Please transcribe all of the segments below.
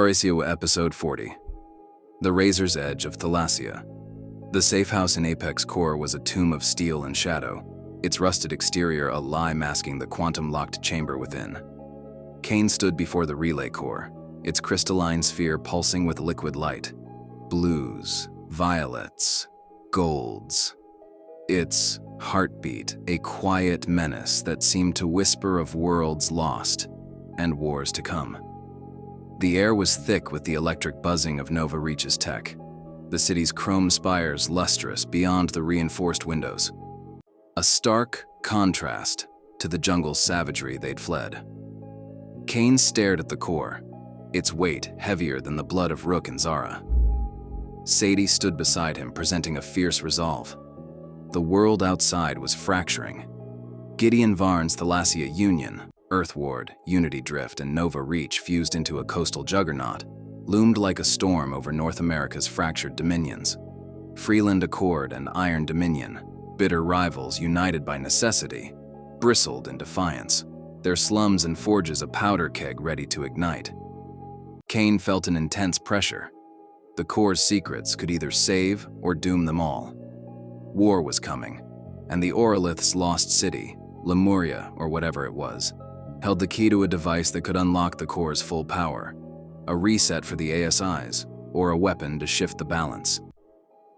Thalassia Episode 40. The Razor's Edge of Thalassia. The safe house in Apex Core was a tomb of steel and shadow, its rusted exterior a lie masking the quantum-locked chamber within. Kane stood before the relay core, its crystalline sphere pulsing with liquid light. Blues, violets, golds. Its heartbeat, a quiet menace that seemed to whisper of worlds lost and wars to come. The air was thick with the electric buzzing of Nova Reach's tech, the city's chrome spires lustrous beyond the reinforced windows. A stark contrast to the jungle's savagery they'd fled. Kane stared at the core, its weight heavier than the blood of Rook and Zara. Sadie stood beside him, presenting a fierce resolve. The world outside was fracturing. Gideon Varn's Thalassia Union, Earthward, Unity Drift, and Nova Reach fused into a coastal juggernaut, loomed like a storm over North America's fractured dominions. Freeland Accord and Iron Dominion, bitter rivals united by necessity, bristled in defiance, their slums and forges a powder keg ready to ignite. Kane felt an intense pressure. The core's secrets could either save or doom them all. War was coming, and the Auralith's lost city, Lemuria or whatever it was, held the key to a device that could unlock the core's full power, a reset for the ASIs, or a weapon to shift the balance.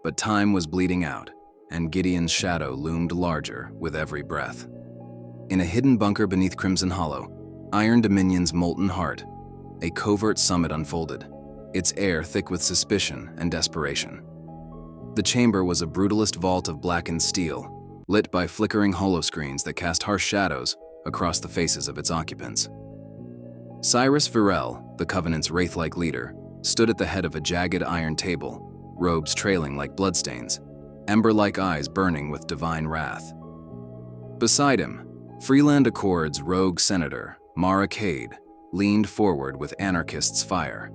But time was bleeding out, and Gideon's shadow loomed larger with every breath. In a hidden bunker beneath Crimson Hollow, Iron Dominion's molten heart, a covert summit unfolded, its air thick with suspicion and desperation. The chamber was a brutalist vault of blackened steel, lit by flickering holoscreens that cast harsh shadows across the faces of its occupants. Cyrus, the Covenant's wraith-like leader, stood at the head of a jagged iron table, robes trailing like bloodstains, ember-like eyes burning with divine wrath. Beside him, Freeland Accord's rogue senator, Kade, leaned forward with anarchists' fire.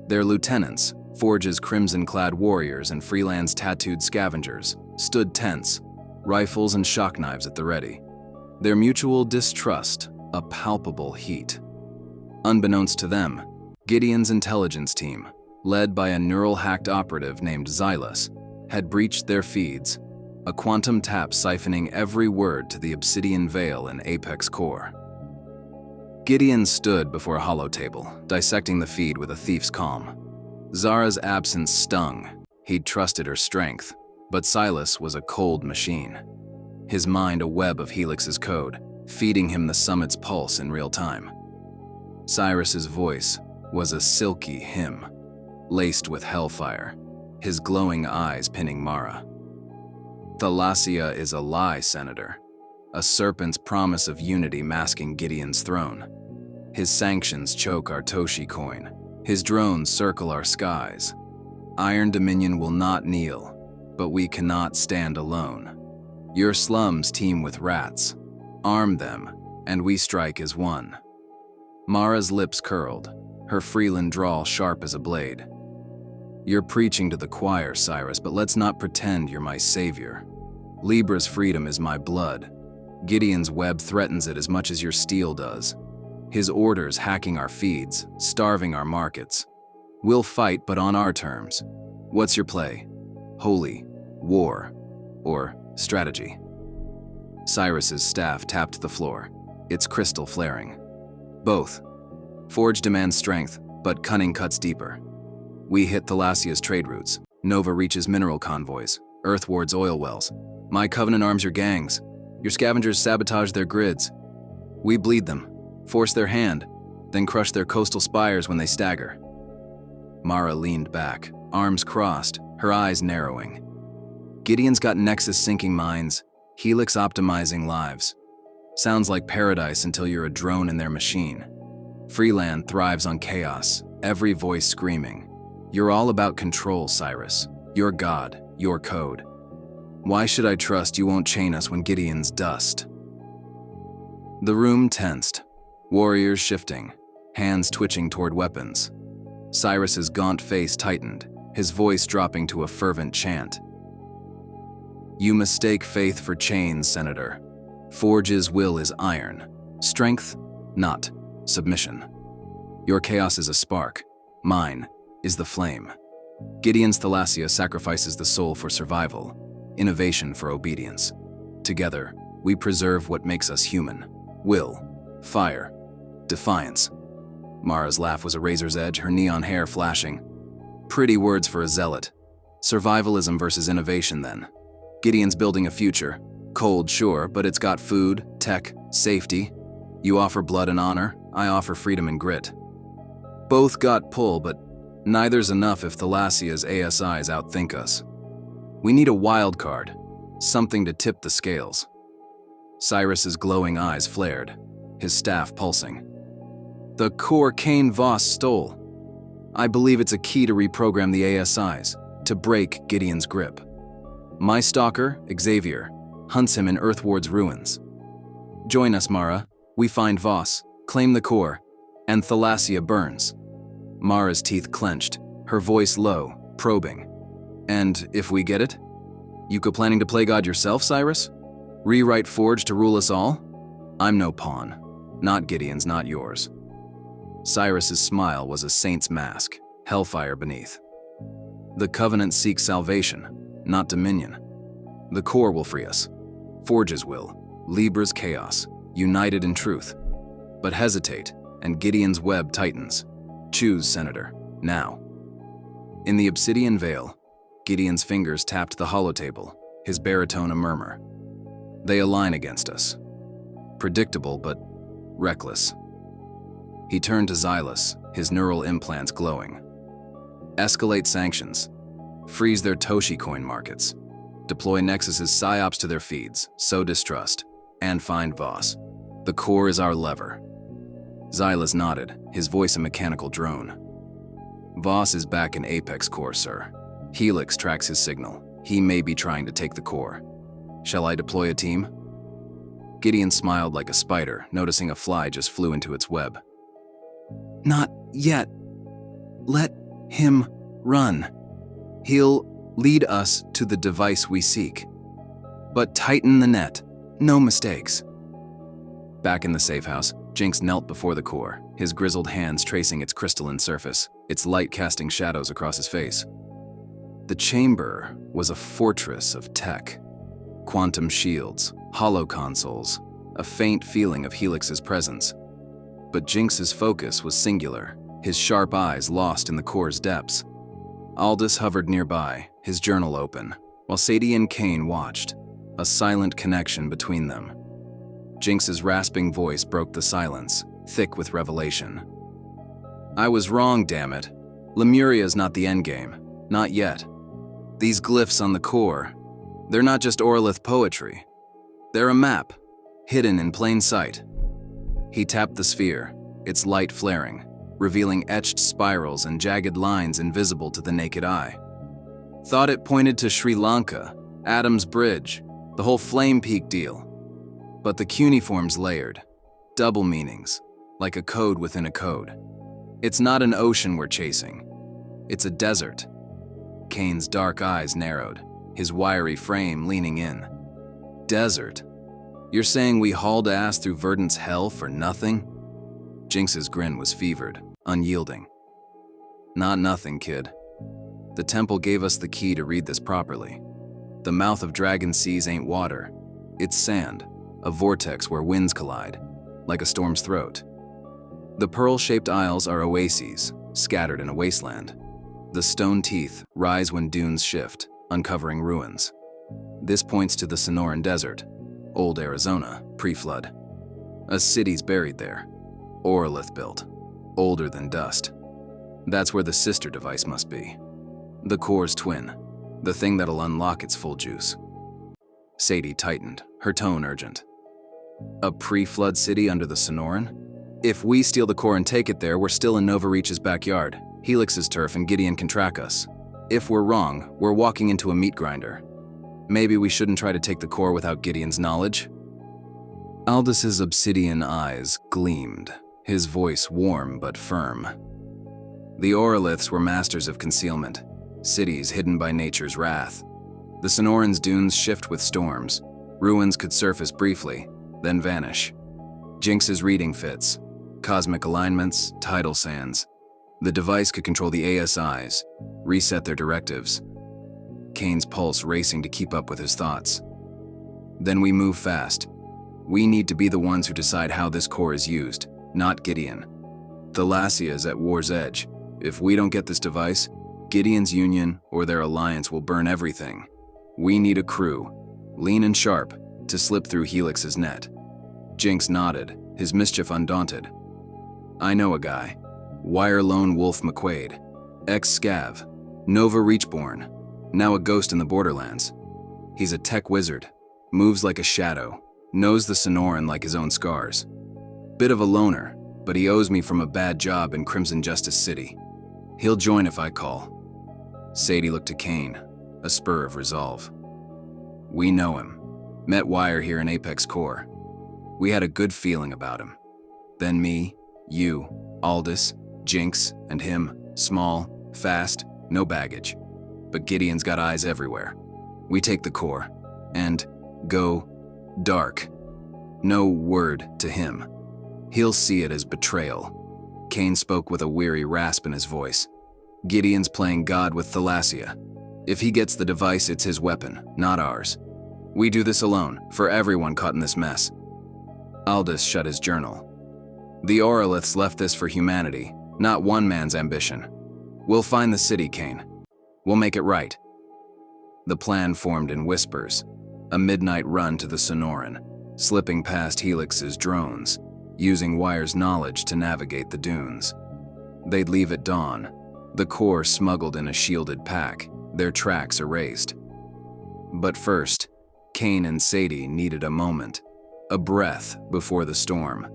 Their lieutenants, Forge's crimson-clad warriors and Freeland's tattooed scavengers, stood tense, rifles and shock knives at the ready. Their mutual distrust, a palpable heat. Unbeknownst to them, Gideon's intelligence team, led by a neural-hacked operative named Xylus, had breached their feeds, a quantum tap siphoning every word to the obsidian veil in Apex Core. Gideon stood before a hollow table, dissecting the feed with a thief's calm. Zara's absence stung. He'd trusted her strength, but Cyrus was a cold machine. His mind a web of Helix's code, feeding him the summit's pulse in real time. Cyrus's voice was a silky hymn, laced with hellfire, his glowing eyes pinning Mara. Thalassia is a lie, Senator. A serpent's promise of unity masking Gideon's throne. His sanctions choke our Toshi coin. His drones circle our skies. Iron Dominion will not kneel, but we cannot stand alone. Your slums teem with rats. Arm them, and we strike as one. Mara's lips curled, her Freeland drawl sharp as a blade. You're preaching to the choir, Cyrus, but let's not pretend you're my savior. Libra's freedom is my blood. Gideon's web threatens it as much as your steel does. His orders hacking our feeds, starving our markets. We'll fight, but on our terms. What's your play? Holy, war, or strategy? Cyrus's staff tapped the floor, its crystal flaring. Both. Forge demands strength, but cunning cuts deeper. We hit Thalassia's trade routes, Nova Reach's mineral convoys, Earthward's oil wells. My Covenant arms your gangs. Your scavengers sabotage their grids. We bleed them, force their hand, then crush their coastal spires when they stagger. Mara leaned back, arms crossed, her eyes narrowing. Gideon's got Nexus sinking minds, Helix optimizing lives. Sounds like paradise until you're a drone in their machine. Freeland thrives on chaos, every voice screaming. You're all about control, Cyrus. Your god, your code. Why should I trust you won't chain us when Gideon's dust? The room tensed, warriors shifting, hands twitching toward weapons. Cyrus's gaunt face tightened, his voice dropping to a fervent chant. You mistake faith for chains, Senator. Forge's will is iron. Strength, not submission. Your chaos is a spark, Mine is the flame. Gideon's Thalassia sacrifices the soul for survival, innovation for obedience. Together, we preserve what makes us human: will, fire, defiance. Mara's laugh was a razor's edge, her neon hair flashing. Pretty words for a zealot. Survivalism versus innovation, then. Gideon's building a future. Cold, sure, but it's got food, tech, safety. You offer blood and honor, I offer freedom and grit. Both got pull, but neither's enough if Thalassia's ASIs outthink us. We need a wild card, something to tip the scales. Cyrus's glowing eyes flared, his staff pulsing. The core Kane Voss stole. I believe it's a key to reprogram the ASIs, to break Gideon's grip. My stalker, Xavier, hunts him in Earthward's ruins. Join us, Mara. We find Voss, claim the core, and Thalassia burns. Mara's teeth clenched, her voice low, probing. And if we get it? You planning to play God yourself, Cyrus? Rewrite Forge to rule us all? I'm no pawn. Not Gideon's, not yours. Cyrus's smile was a saint's mask, hellfire beneath. The Covenant seeks salvation, not dominion. The core will free us. Forge's will, Libra's chaos, united in truth. But hesitate, and Gideon's web tightens. Choose, Senator, now. In the obsidian veil, Gideon's fingers tapped the holotable, his baritone a murmur. They align against us. Predictable, but reckless. He turned to Xylus, his neural implants glowing. Escalate sanctions. Freeze their Toshi coin markets. Deploy Nexus's psyops to their feeds, sow distrust, and find Voss. The core is our lever. Xylus nodded, his voice a mechanical drone. Voss is back in Apex Core, sir. Helix tracks his signal. He may be trying to take the core. Shall I deploy a team? Gideon smiled like a spider, noticing a fly just flew into its web. Not yet. Let him run. He'll lead us to the device we seek. But tighten the net. No mistakes. Back in the safe house, Jinx knelt before the core, his grizzled hands tracing its crystalline surface, its light casting shadows across his face. The chamber was a fortress of tech. Quantum shields, holo consoles, a faint feeling of Helix's presence. But Jinx's focus was singular, his sharp eyes lost in the core's depths. Aldus hovered nearby, his journal open, while Sadie and Kane watched, a silent connection between them. Jinx's rasping voice broke the silence, thick with revelation. I was wrong, damn it. Lemuria's not the endgame, not yet. These glyphs on the core, they're not just Auralith poetry. They're a map, hidden in plain sight. He tapped the sphere, its light flaring, revealing etched spirals and jagged lines invisible to the naked eye. Thought it pointed to Sri Lanka, Adam's Bridge, the whole Flame Peak deal. But the cuneiform's layered, double meanings, like a code within a code. It's not an ocean we're chasing. It's a desert. Kane's dark eyes narrowed, his wiry frame leaning in. Desert? You're saying we hauled ass through Verdant's hell for nothing? Jinx's grin was fevered, unyielding. Not nothing, kid. The temple gave us the key to read this properly. The mouth of Dragon Seas ain't water. It's sand, a vortex where winds collide, like a storm's throat. The pearl-shaped isles are oases, scattered in a wasteland. The stone teeth rise when dunes shift, uncovering ruins. This points to the Sonoran Desert, old Arizona, pre-flood. A city's buried there, Auralith built, older than dust. That's where the sister device must be. The core's twin, the thing that'll unlock its full juice. Sadie tightened, her tone urgent. A pre-flood city under the Sonoran? If we steal the core and take it there, we're still in Nova Reach's backyard, Helix's turf, and Gideon can track us. If we're wrong, we're walking into a meat grinder. Maybe we shouldn't try to take the core without Gideon's knowledge? Aldus's obsidian eyes gleamed, his voice warm but firm. The Auraliths were masters of concealment, cities hidden by nature's wrath. The Sonoran's dunes shift with storms. Ruins could surface briefly, then vanish. Jinx's reading fits. Cosmic alignments, tidal sands. The device could control the ASIs, reset their directives. Kane's pulse racing to keep up with his thoughts. Then we move fast. We need to be the ones who decide how this core is used, not Gideon. Thalassia is at war's edge. If we don't get this device, Gideon's union or their alliance will burn everything. We need a crew, lean and sharp, to slip through Helix's net. Jinx nodded, his mischief undaunted. I know a guy. Wire Lone Wolf McQuaid. Ex-Scav. Nova Reachborn. Now a ghost in the borderlands. He's a tech wizard. Moves like a shadow. Knows the Sonoran like his own scars. Bit of a loner, but he owes me from a bad job in Crimson Justice City. He'll join if I call. Sadie looked to Kane, a spur of resolve. We know him. Met Wire here in Apex Core. We had a good feeling about him. Then me, you, Aldus, Jinx, and him, small, fast, no baggage. But Gideon's got eyes everywhere. We take the core, and go dark. No word to him. He'll see it as betrayal. Kane spoke with a weary rasp in his voice. Gideon's playing God with Thalassia. If he gets the device, it's his weapon, not ours. We do this alone, for everyone caught in this mess. Aldus shut his journal. The Auraliths left this for humanity, not one man's ambition. We'll find the city, Kane. We'll make it right. The plan formed in whispers. A midnight run to the Sonoran, slipping past Helix's drones, using Wire's knowledge to navigate the dunes. They'd leave at dawn, the core smuggled in a shielded pack, their tracks erased. But first, Kane and Sadie needed a moment, a breath before the storm.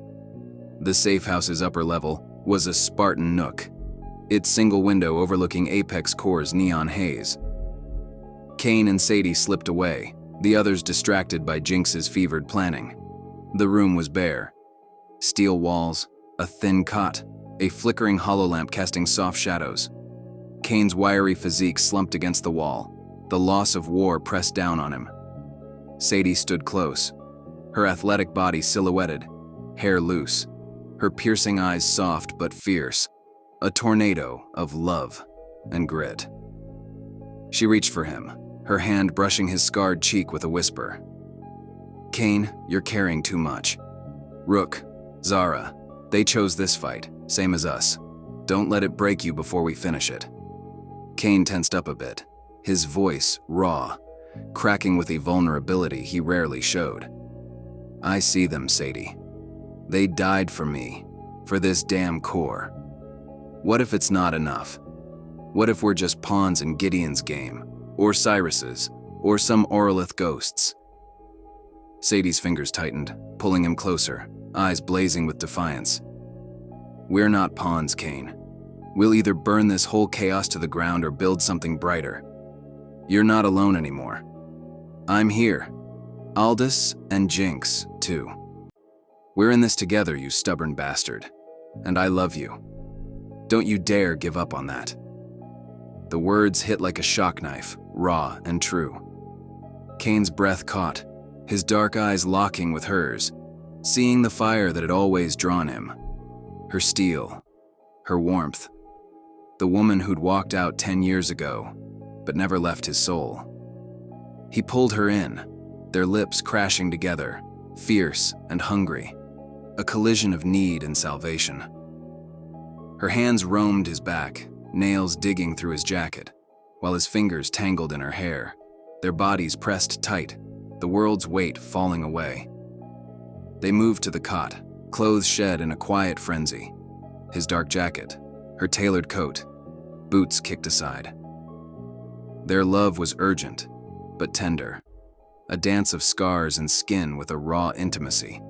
The safe house's upper level was a Spartan nook, its single window overlooking Apex Core's neon haze. Kane and Sadie slipped away, the others distracted by Jinx's fevered planning. The room was bare. Steel walls, a thin cot, a flickering hololamp casting soft shadows. Kane's wiry physique slumped against the wall, the loss of war pressed down on him. Sadie stood close, her athletic body silhouetted, hair loose, her piercing eyes soft but fierce, a tornado of love and grit. She reached for him, her hand brushing his scarred cheek with a whisper. Kane, you're carrying too much. Rook, Zara, they chose this fight, same as us. Don't let it break you before we finish it. Kane tensed up a bit, his voice raw, cracking with a vulnerability he rarely showed. I see them, Sadie. They died for me, for this damn core. What if it's not enough? What if we're just pawns in Gideon's game, or Cyrus's, or some Auralith ghosts? Sadie's fingers tightened, pulling him closer, eyes blazing with defiance. We're not pawns, Kane. We'll either burn this whole chaos to the ground or build something brighter. You're not alone anymore. I'm here. Aldus and Jinx, too. We're in this together, you stubborn bastard. And I love you. Don't you dare give up on that. The words hit like a shock knife, raw and true. Kane's breath caught, his dark eyes locking with hers, seeing the fire that had always drawn him. Her steel, her warmth. The woman who'd walked out 10 years ago, but never left his soul. He pulled her in, their lips crashing together, fierce and hungry, a collision of need and salvation. Her hands roamed his back, nails digging through his jacket, while his fingers tangled in her hair, their bodies pressed tight, the world's weight falling away. They moved to the cot, clothes shed in a quiet frenzy, his dark jacket, her tailored coat, boots kicked aside. Their love was urgent, but tender, a dance of scars and skin with a raw intimacy.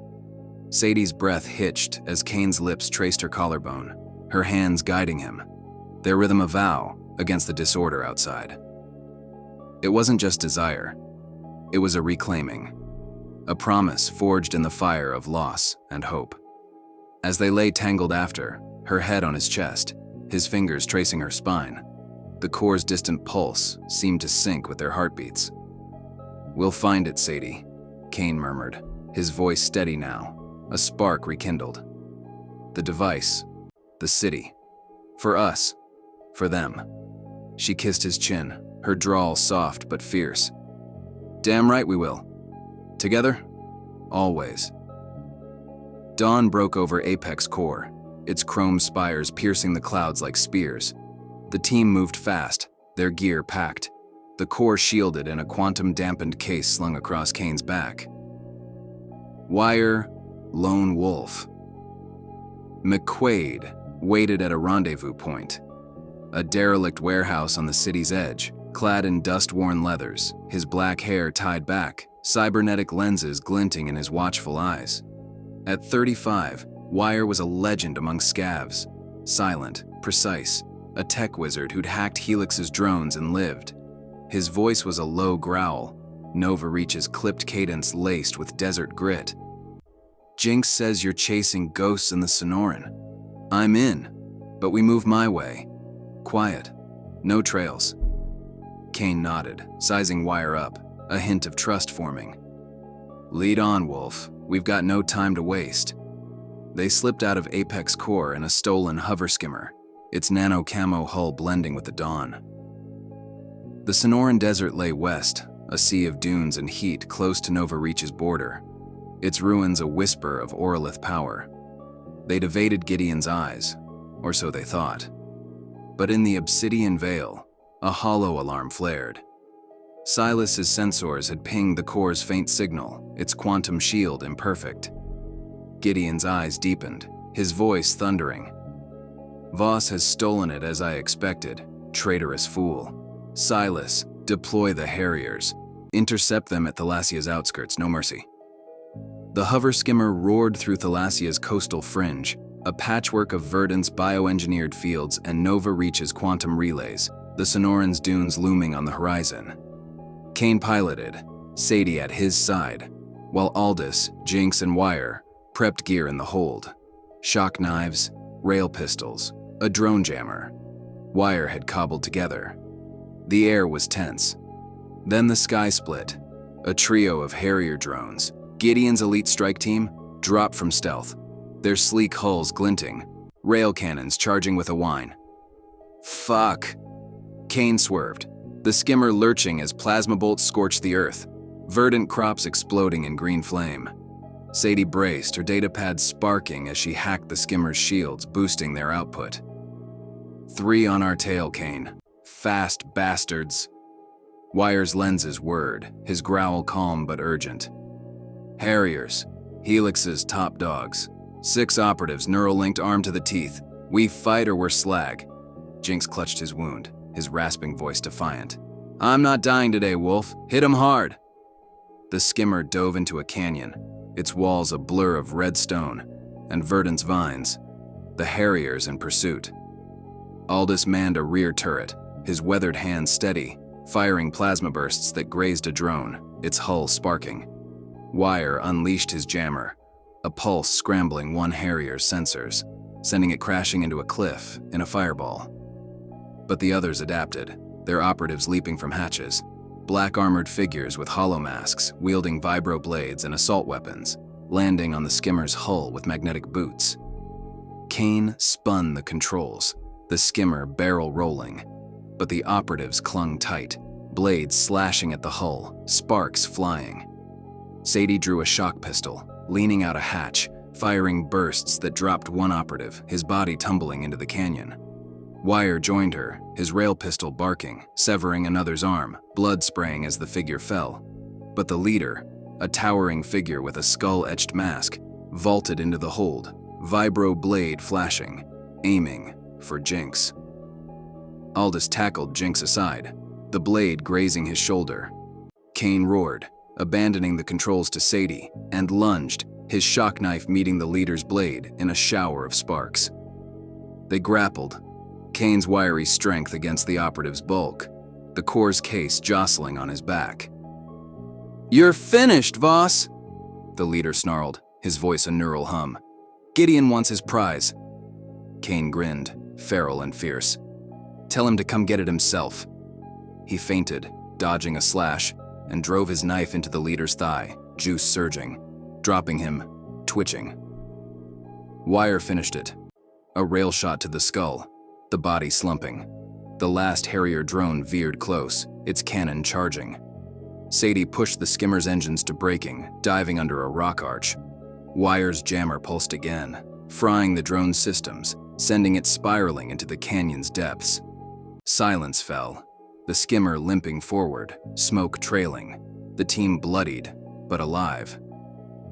Sadie's breath hitched as Kane's lips traced her collarbone, her hands guiding him, their rhythm a vow against the disorder outside. It wasn't just desire, it was a reclaiming, a promise forged in the fire of loss and hope. As they lay tangled after, her head on his chest, his fingers tracing her spine, the core's distant pulse seemed to sync with their heartbeats. We'll find it, Sadie, Kane murmured, his voice steady now, a spark rekindled. The device, the city. For us. For them. She kissed his chin, her drawl soft but fierce. Damn right we will. Together? Always. Dawn broke over Apex core, its chrome spires piercing the clouds like spears. The team moved fast, their gear packed, the core shielded in a quantum-dampened case slung across Kane's back. Wire, lone wolf. McQuaid waited at a rendezvous point, a derelict warehouse on the city's edge, clad in dust-worn leathers, his black hair tied back, cybernetic lenses glinting in his watchful eyes. At 35, Wire was a legend among scavs, silent, precise, a tech wizard who'd hacked Helix's drones and lived. His voice was a low growl, Nova Reach's clipped cadence laced with desert grit. Jinx says you're chasing ghosts in the Sonoran. I'm in, but we move my way. Quiet, no trails. Kane nodded, sizing Wire up, a hint of trust forming. Lead on, Wolf. We've got no time to waste. They slipped out of Apex core in a stolen hover skimmer, its nano-camo hull blending with the dawn. The Sonoran Desert lay west, a sea of dunes and heat close to Nova Reach's border, its ruins a whisper of Auralith power. They'd evaded Gideon's eyes, or so they thought. But in the obsidian veil, a hollow alarm flared. Silas's sensors had pinged the core's faint signal, its quantum shield imperfect. Gideon's eyes deepened, his voice thundering. Voss has stolen it as I expected, traitorous fool. Silas, deploy the Harriers. Intercept them at Thalassia's outskirts, no mercy. The hover skimmer roared through Thalassia's coastal fringe, a patchwork of Verdant's bioengineered fields and Nova Reach's quantum relays, the Sonoran's dunes looming on the horizon. Kane piloted, Sadie at his side, while Aldus, Jinx, and Wire prepped gear in the hold. Shock knives, rail pistols, a drone jammer. Wire had cobbled together. The air was tense. Then the sky split. A trio of Harrier drones, Gideon's elite strike team, dropped from stealth, their sleek hulls glinting, rail cannons charging with a whine. Fuck! Kane swerved, the skimmer lurching as plasma bolts scorched the earth, verdant crops exploding in green flame. Sadie braced, her datapad sparking as she hacked the skimmer's shields, boosting their output. 3 on our tail, Kane. Fast bastards. Wire's lenses whirred, his growl calm but urgent. Harriers, Helix's top dogs. 6 operatives, neural-linked armed to the teeth. We fight or we're slag. Jinx clutched his wound, his rasping voice defiant. I'm not dying today, Wolf. Hit 'em hard. The skimmer dove into a canyon, its walls a blur of red stone, and Verdant's vines. The Harriers in pursuit. Aldus manned a rear turret, his weathered hands steady, firing plasma bursts that grazed a drone, its hull sparking. Wire unleashed his jammer, a pulse scrambling one Harrier's sensors, sending it crashing into a cliff in a fireball. But the others adapted, their operatives leaping from hatches, black armored figures with hollow masks, wielding vibro blades and assault weapons, landing on the skimmer's hull with magnetic boots. Kane spun the controls, the skimmer barrel rolling, but the operatives clung tight, blades slashing at the hull, sparks flying. Sadie drew a shock pistol, leaning out a hatch, firing bursts that dropped one operative, his body tumbling into the canyon. Wire joined her, his rail pistol barking, severing another's arm, blood spraying as the figure fell. But the leader, a towering figure with a skull-etched mask, vaulted into the hold, vibro blade flashing, aiming for Jinx. Aldus tackled Jinx aside, the blade grazing his shoulder. Kane roared, abandoning the controls to Sadie, and lunged, his shock knife meeting the leader's blade in a shower of sparks. They grappled, Kane's wiry strength against the operative's bulk, the core's case jostling on his back. You're finished, Voss! The leader snarled, his voice a neural hum. Gideon wants his prize. Kane grinned, feral and fierce. Tell him to come get it himself. He feinted, dodging a slash, and drove his knife into the leader's thigh, juice surging, dropping him, twitching. Wire finished it. A rail shot to the skull. the body slumping. The last Harrier drone veered close, its cannon charging. Sadie pushed the skimmer's engines to braking, diving under a rock arch. Wire's jammer pulsed again, frying the drone's systems, sending it spiraling into the canyon's depths. Silence fell, the skimmer limping forward, smoke trailing, the team bloodied, but alive.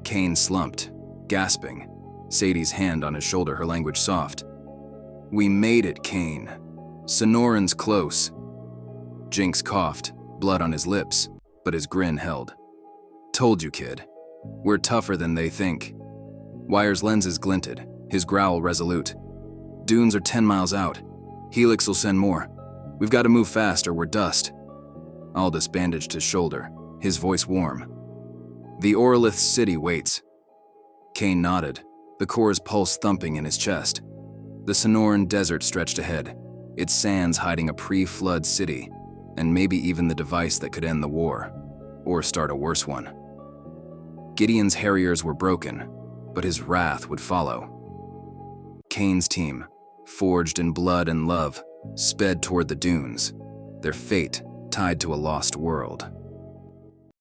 Kane slumped, gasping, Sadie's hand on his shoulder, her language soft. "We made it, Kane. Sonoran's close." Jinx coughed, blood on his lips, but his grin held. "Told you, kid. We're tougher than they think." Wire's lenses glinted, his growl resolute. "Dunes are 10 miles out. Helix will send more. We've got to move fast or we're dust." Aldus bandaged his shoulder, his voice warm. "The Auralith city waits." Kane nodded, the core's pulse thumping in his chest. The Sonoran Desert stretched ahead, its sands hiding a pre-flood city, and maybe even the device that could end the war, or start a worse one. Gideon's Harriers were broken, but his wrath would follow. Kane's team, forged in blood and love, sped toward the dunes, their fate tied to a lost world.